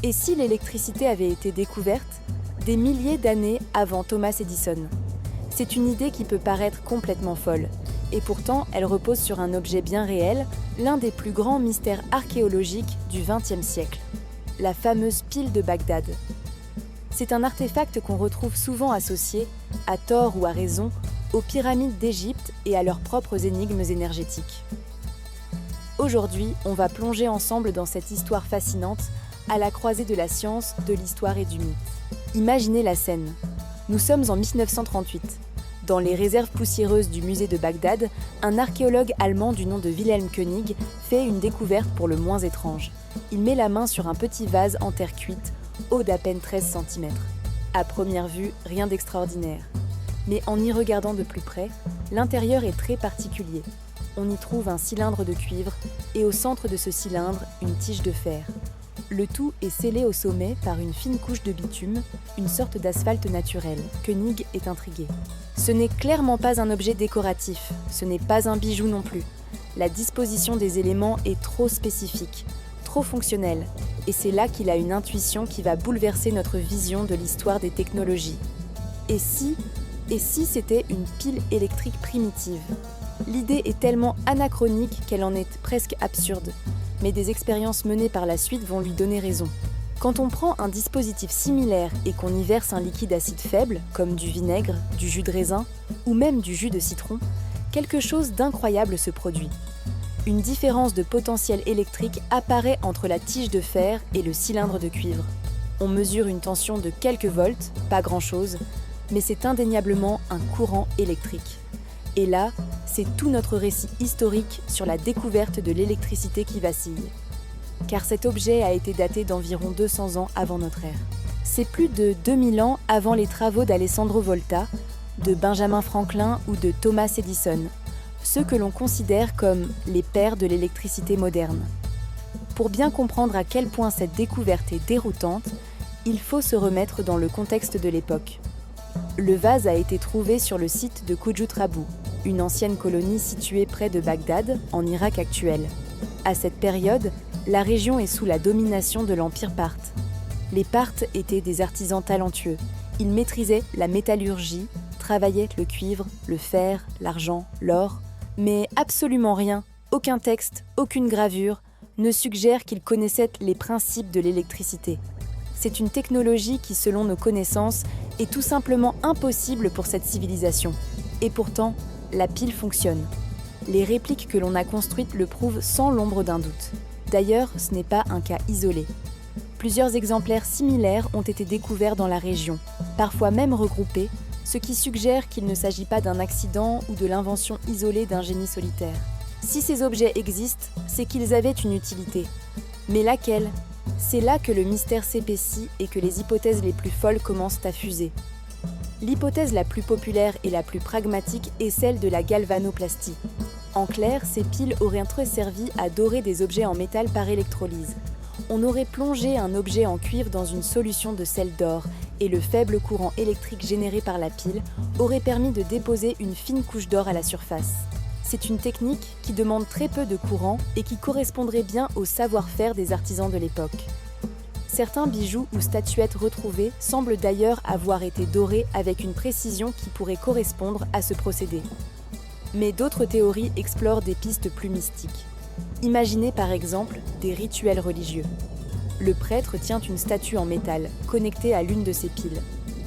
Et si l'électricité avait été découverte des milliers d'années avant Thomas Edison? C'est une idée qui peut paraître complètement folle. Et pourtant, elle repose sur un objet bien réel, l'un des plus grands mystères archéologiques du XXe siècle, la fameuse pile de Bagdad. C'est un artefact qu'on retrouve souvent associé, à tort ou à raison, aux pyramides d'Égypte et à leurs propres énigmes énergétiques. Aujourd'hui, on va plonger ensemble dans cette histoire fascinante, à la croisée de la science, de l'histoire et du mythe. Imaginez la scène. Nous sommes en 1938. Dans les réserves poussiéreuses du musée de Bagdad, un archéologue allemand du nom de Wilhelm König fait une découverte pour le moins étrange. Il met la main sur un petit vase en terre cuite, haut d'à peine 13 cm. À première vue, rien d'extraordinaire. Mais en y regardant de plus près, l'intérieur est très particulier. On y trouve un cylindre de cuivre et au centre de ce cylindre, une tige de fer. Le tout est scellé au sommet par une fine couche de bitume, une sorte d'asphalte naturel. König est intrigué. Ce n'est clairement pas un objet décoratif, ce n'est pas un bijou non plus. La disposition des éléments est trop spécifique, trop fonctionnelle, et c'est là qu'il a une intuition qui va bouleverser notre vision de l'histoire des technologies. Et si c'était une pile électrique primitive? L'idée est tellement anachronique qu'elle en est presque absurde. Mais des expériences menées par la suite vont lui donner raison. Quand on prend un dispositif similaire et qu'on y verse un liquide acide faible, comme du vinaigre, du jus de raisin ou même du jus de citron, quelque chose d'incroyable se produit. Une différence de potentiel électrique apparaît entre la tige de fer et le cylindre de cuivre. On mesure une tension de quelques volts, pas grand-chose, mais c'est indéniablement un courant électrique. Et là, c'est tout notre récit historique sur la découverte de l'électricité qui vacille. Car cet objet a été daté d'environ 200 ans avant notre ère. C'est plus de 2000 ans avant les travaux d'Alessandro Volta, de Benjamin Franklin ou de Thomas Edison, ceux que l'on considère comme les pères de l'électricité moderne. Pour bien comprendre à quel point cette découverte est déroutante, il faut se remettre dans le contexte de l'époque. Le vase a été trouvé sur le site de Koujut-Rabou, une ancienne colonie située près de Bagdad, en Irak actuel. À cette période, la région est sous la domination de l'empire parthe. Les Parthes étaient des artisans talentueux. Ils maîtrisaient la métallurgie, travaillaient le cuivre, le fer, l'argent, l'or, mais absolument rien, aucun texte, aucune gravure, ne suggère qu'ils connaissaient les principes de l'électricité. C'est une technologie qui, selon nos connaissances, est tout simplement impossible pour cette civilisation. Et pourtant, la pile fonctionne. Les répliques que l'on a construites le prouvent sans l'ombre d'un doute. D'ailleurs, ce n'est pas un cas isolé. Plusieurs exemplaires similaires ont été découverts dans la région, parfois même regroupés, ce qui suggère qu'il ne s'agit pas d'un accident ou de l'invention isolée d'un génie solitaire. Si ces objets existent, c'est qu'ils avaient une utilité. Mais laquelle ? C'est là que le mystère s'épaissit et que les hypothèses les plus folles commencent à fuser. L'hypothèse la plus populaire et la plus pragmatique est celle de la galvanoplastie. En clair, ces piles auraient servi à dorer des objets en métal par électrolyse. On aurait plongé un objet en cuivre dans une solution de sel d'or et le faible courant électrique généré par la pile aurait permis de déposer une fine couche d'or à la surface. C'est une technique qui demande très peu de courant et qui correspondrait bien au savoir-faire des artisans de l'époque. Certains bijoux ou statuettes retrouvées semblent d'ailleurs avoir été dorés avec une précision qui pourrait correspondre à ce procédé. Mais d'autres théories explorent des pistes plus mystiques. Imaginez par exemple des rituels religieux. Le prêtre tient une statue en métal, connectée à l'une de ces piles.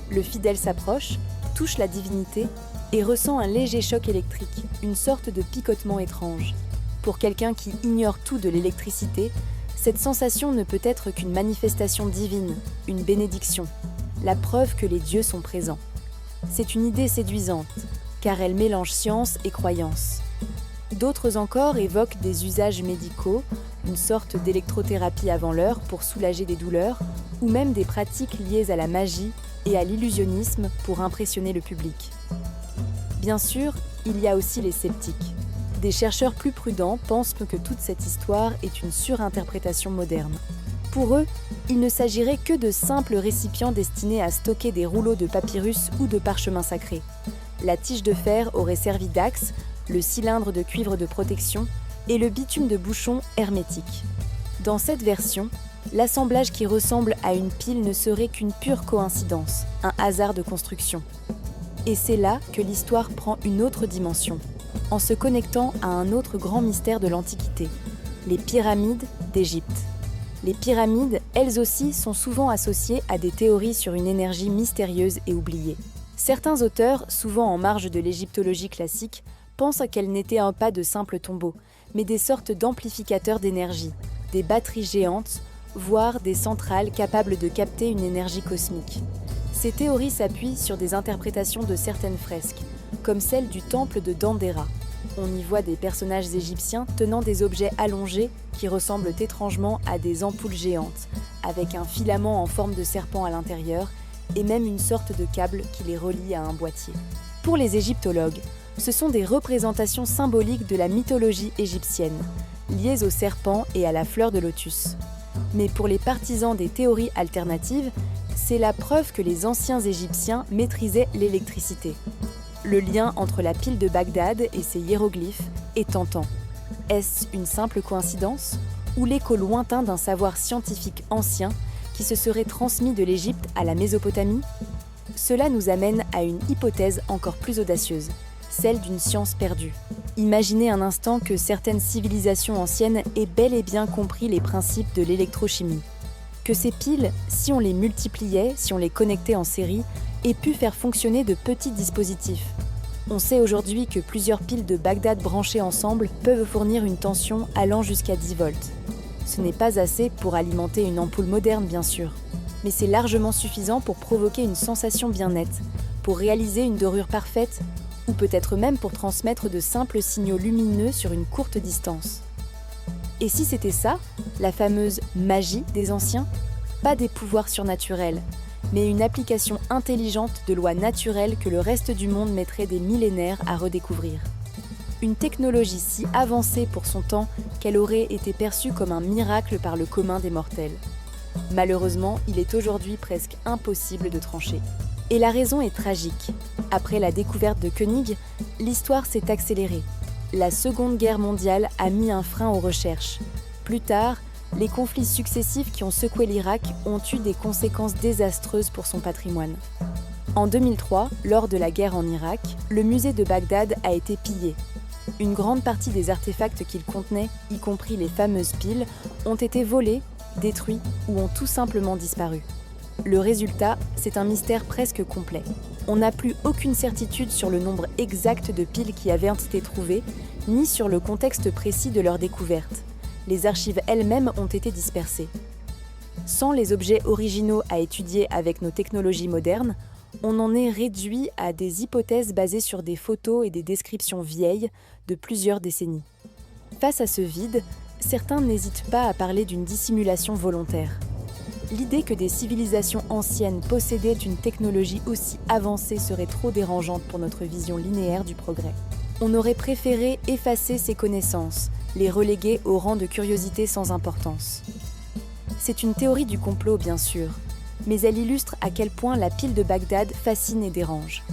Le fidèle s'approche, touche la divinité et ressent un léger choc électrique, une sorte de picotement étrange. Pour quelqu'un qui ignore tout de l'électricité, cette sensation ne peut être qu'une manifestation divine, une bénédiction, la preuve que les dieux sont présents. C'est une idée séduisante, car elle mélange science et croyance. D'autres encore évoquent des usages médicaux, une sorte d'électrothérapie avant l'heure pour soulager des douleurs, ou même des pratiques liées à la magie et à l'illusionnisme pour impressionner le public. Bien sûr, il y a aussi les sceptiques. Des chercheurs plus prudents pensent que toute cette histoire est une surinterprétation moderne. Pour eux, il ne s'agirait que de simples récipients destinés à stocker des rouleaux de papyrus ou de parchemins sacrés. La tige de fer aurait servi d'axe, le cylindre de cuivre de protection et le bitume de bouchon hermétique. Dans cette version, L'assemblage qui ressemble à une pile ne serait qu'une pure coïncidence, un hasard de construction. Et c'est là que l'histoire prend une autre dimension, en se connectant à un autre grand mystère de l'Antiquité, les pyramides d'Égypte. Les pyramides, elles aussi, sont souvent associées à des théories sur une énergie mystérieuse et oubliée. Certains auteurs, souvent en marge de l'égyptologie classique, pensent qu'elles n'étaient pas de simples tombeaux, mais des sortes d'amplificateurs d'énergie, des batteries géantes, voire des centrales capables de capter une énergie cosmique. Ces théories s'appuient sur des interprétations de certaines fresques, comme celle du temple de Dendera. On y voit des personnages égyptiens tenant des objets allongés qui ressemblent étrangement à des ampoules géantes, avec un filament en forme de serpent à l'intérieur et même une sorte de câble qui les relie à un boîtier. Pour les égyptologues, ce sont des représentations symboliques de la mythologie égyptienne, liées au serpent et à la fleur de lotus. Mais pour les partisans des théories alternatives, c'est la preuve que les anciens Égyptiens maîtrisaient l'électricité. Le lien entre la pile de Bagdad et ses hiéroglyphes est tentant. Est-ce une simple coïncidence ou l'écho lointain d'un savoir scientifique ancien qui se serait transmis de l'Égypte à la Mésopotamie? Cela nous amène à une hypothèse encore plus audacieuse, celle d'une science perdue. Imaginez un instant que certaines civilisations anciennes aient bel et bien compris les principes de l'électrochimie. Que ces piles, si on les multipliait, si on les connectait en série, aient pu faire fonctionner de petits dispositifs. On sait aujourd'hui que plusieurs piles de Bagdad branchées ensemble peuvent fournir une tension allant jusqu'à 10 volts. Ce n'est pas assez pour alimenter une ampoule moderne, bien sûr, mais c'est largement suffisant pour provoquer une sensation bien nette, pour réaliser une dorure parfaite, ou peut-être même pour transmettre de simples signaux lumineux sur une courte distance. Et si c'était ça, la fameuse magie des anciens? Pas des pouvoirs surnaturels, mais une application intelligente de lois naturelles que le reste du monde mettrait des millénaires à redécouvrir. Une technologie si avancée pour son temps qu'elle aurait été perçue comme un miracle par le commun des mortels. Malheureusement, il est aujourd'hui presque impossible de trancher. Et la raison est tragique. Après la découverte de Koenig, l'histoire s'est accélérée. La Seconde Guerre mondiale a mis un frein aux recherches. Plus tard, les conflits successifs qui ont secoué l'Irak ont eu des conséquences désastreuses pour son patrimoine. En 2003, lors de la guerre en Irak, le musée de Bagdad a été pillé. Une grande partie des artefacts qu'il contenait, y compris les fameuses piles, ont été volés, détruits ou ont tout simplement disparu. Le résultat, c'est un mystère presque complet. On n'a plus aucune certitude sur le nombre exact de piles qui avaient été trouvées, ni sur le contexte précis de leur découverte. Les archives elles-mêmes ont été dispersées. Sans les objets originaux à étudier avec nos technologies modernes, on en est réduit à des hypothèses basées sur des photos et des descriptions vieilles de plusieurs décennies. Face à ce vide, certains n'hésitent pas à parler d'une dissimulation volontaire. L'idée que des civilisations anciennes possédaient une technologie aussi avancée serait trop dérangeante pour notre vision linéaire du progrès. On aurait préféré effacer ces connaissances, les reléguer au rang de curiosité sans importance. C'est une théorie du complot, bien sûr, mais elle illustre à quel point la pile de Bagdad fascine et dérange.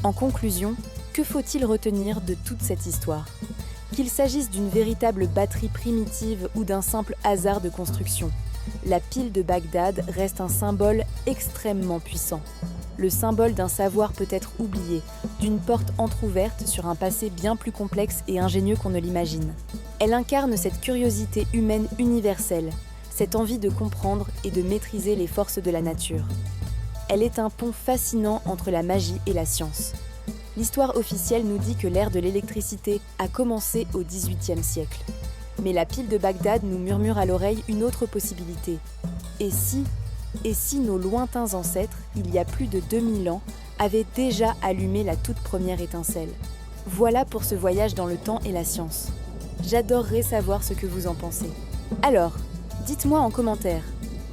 En conclusion, que faut-il retenir de toute cette histoire? Qu'il s'agisse d'une véritable batterie primitive ou d'un simple hasard de construction, la pile de Bagdad reste un symbole extrêmement puissant. Le symbole d'un savoir peut-être oublié, d'une porte entr'ouverte sur un passé bien plus complexe et ingénieux qu'on ne l'imagine. Elle incarne cette curiosité humaine universelle, cette envie de comprendre et de maîtriser les forces de la nature. Elle est un pont fascinant entre la magie et la science. L'histoire officielle nous dit que l'ère de l'électricité a commencé au XVIIIe siècle. Mais la pile de Bagdad nous murmure à l'oreille une autre possibilité. Et si nos lointains ancêtres, il y a plus de 2000 ans, avaient déjà allumé la toute première étincelle? Voilà pour ce voyage dans le temps et la science. J'adorerais savoir ce que vous en pensez. Alors, dites-moi en commentaire,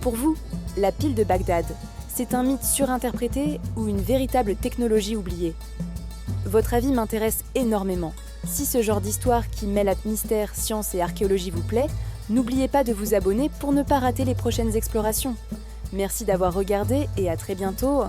pour vous, la pile de Bagdad, c'est un mythe surinterprété ou une véritable technologie oubliée? Votre avis m'intéresse énormément. Si ce genre d'histoire qui mêle mystère, science et archéologie vous plaît, n'oubliez pas de vous abonner pour ne pas rater les prochaines explorations. Merci d'avoir regardé et à très bientôt